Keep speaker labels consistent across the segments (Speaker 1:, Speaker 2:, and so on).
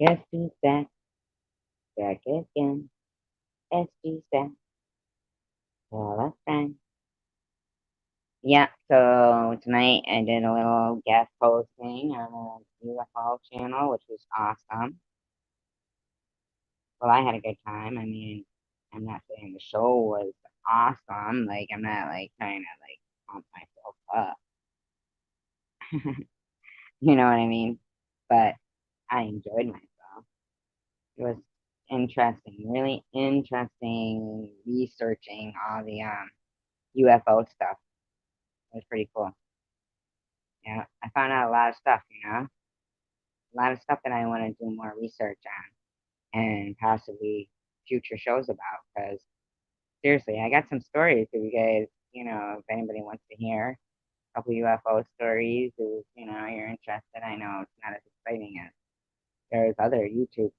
Speaker 1: Guess who's back? Back again. SG's back. Well, that's fine. Yeah, so tonight I did a little guest posting on a UFO channel, which was awesome. Well, I had a good time. I mean, I'm not saying the show was awesome. Like, I'm not like trying to like pump myself up. You know what I mean? But I enjoyed myself. It was interesting, really interesting researching all the UFO stuff. It was pretty cool. Yeah, I found out a lot of stuff, a lot of stuff that I want to do more research on and possibly future shows about. Because seriously, I got some stories if you guys, if anybody wants to hear a couple UFO stories, if you're interested. I know it's not as exciting as there's other YouTube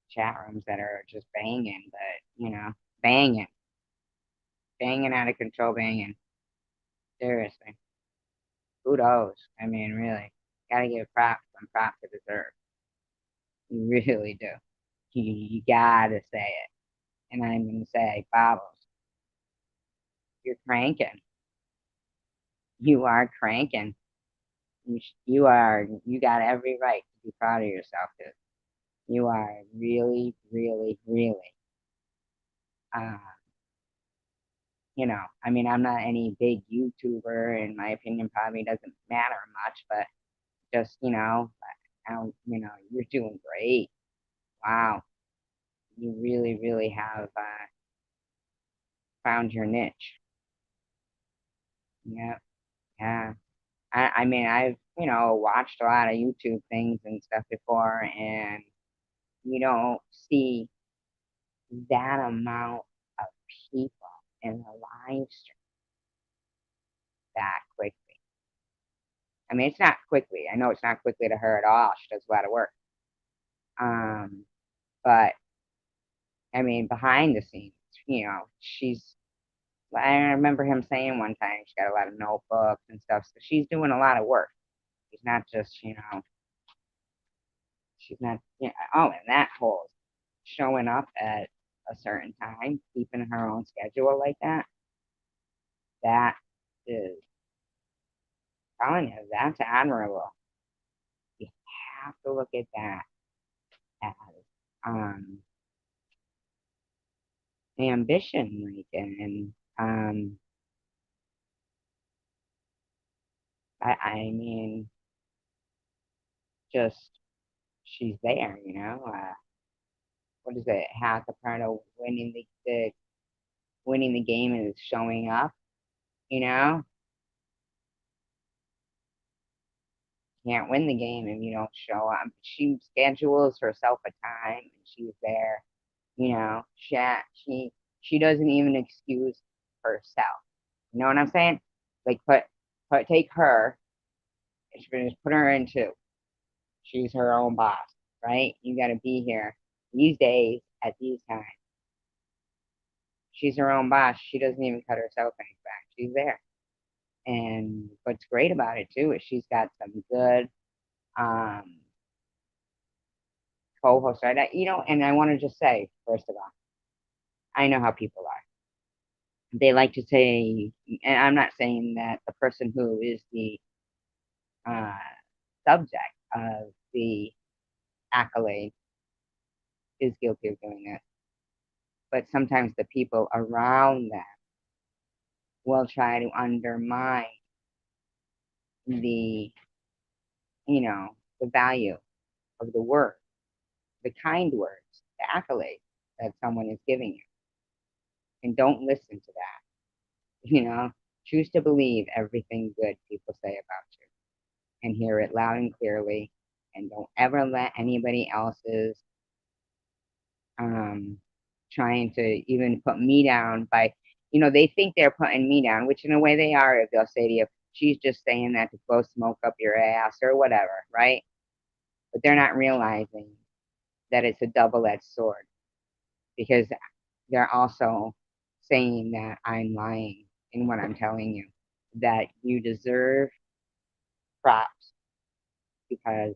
Speaker 1: chat rooms that are just banging, but banging, banging out of control, banging. Seriously, kudos. I mean, really, gotta give props when props are deserved. You really do. You gotta say it. And I'm gonna say, Bobbles, you're cranking. You are cranking. You got every right to be proud of yourself, dude. You are really, really, really, uh, I mean, I'm not any big YouTuber, and my opinion probably doesn't matter much, but just, you're doing great. Wow. You really, really have found your niche. Yeah. Yeah. I mean, I've, watched a lot of YouTube things and stuff before, and you don't see that amount of people in the live stream that quickly. I mean, it's not quickly. I know it's not quickly to her at all. She does a lot of work. Um, but I mean, behind the scenes, she's. I remember him saying one time she got a lot of notebooks and stuff, so she's doing a lot of work. She's not just, she's not, oh, and that whole showing up at a certain time, keeping her own schedule like that, that is, telling you, that's admirable. You have to look at that as um, ambition, like, and I mean, just she's there, what is it? Half the part of winning the game is showing up, you know. Can't win the game if you don't show up. She schedules herself a time and she's there. She doesn't even excuse herself. You know what I'm saying? Like put take her, just put her into. She's her own boss, right? You got to be here these days at these times. She's her own boss. She doesn't even cut herself any slack. She's there. And what's great about it too is she's got some good um, co-hosts, right? And I want to just say, first of all, I know how people are. They like to say, and I'm not saying that the person who is the uh, subject of the accolade is guilty of doing this, but sometimes the people around them will try to undermine the, the value of the word, the kind words, the accolade that someone is giving you. And don't listen to that. Choose to believe everything good people say about you and hear it loud and clearly. And don't ever let anybody else's um, trying to even put me down by, they think they're putting me down, which in a way they are if they'll say to you, she's just saying that to blow smoke up your ass or whatever, right? But they're not realizing that it's a double-edged sword because they're also saying that I'm lying in what I'm telling you, that you deserve props because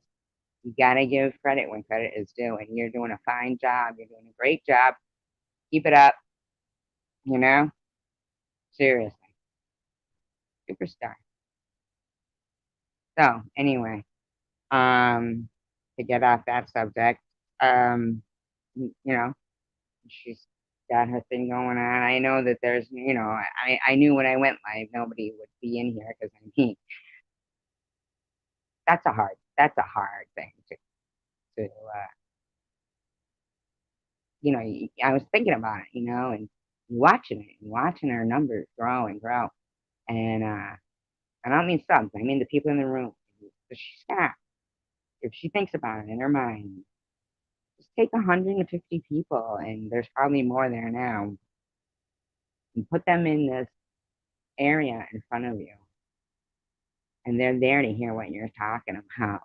Speaker 1: You gotta give credit when credit is due, and you're doing a fine job. You're doing a great job. Keep it up. You know, seriously, superstar. So anyway, um, to get off that subject, um, she's got her thing going on. I know that there's, I knew when I went live, nobody would be in here because I mean, that's a hard thing to I was thinking about it, and watching it and watching her numbers grow and grow. And I don't mean subs, I mean the people in the room. So she's got, if she thinks about it in her mind, just take 150 people, and there's probably more there now, and put them in this area in front of you, and they're there to hear what you're talking about.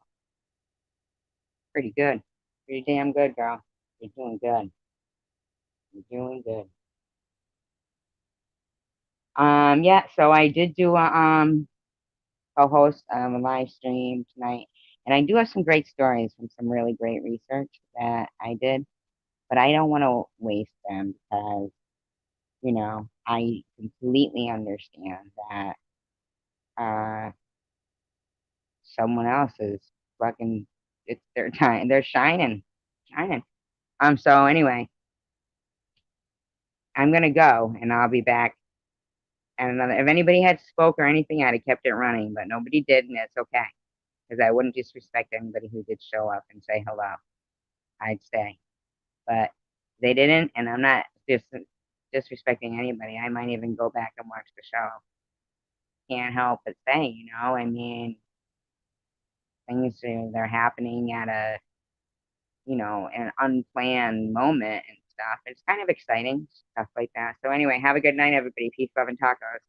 Speaker 1: Pretty good. Pretty damn good, girl. You're doing good. You're doing good. Yeah, so I did do co-host a live stream tonight, and I do have some great stories from some really great research that I did, but I don't want to waste them because, I completely understand that someone else is fucking, it's their time. They're shining, shining. So anyway, I'm gonna go and I'll be back. And another, if anybody had spoke or anything, I'd have kept it running, but nobody did, and it's okay because I wouldn't disrespect anybody who did show up and say hello. I'd stay, but they didn't, and I'm not disrespecting anybody. I might even go back and watch the show. Can't help but say, I mean, things they're happening at an unplanned moment and stuff. It's kind of exciting, stuff like that. So anyway, have a good night, everybody. Peace, love, and tacos.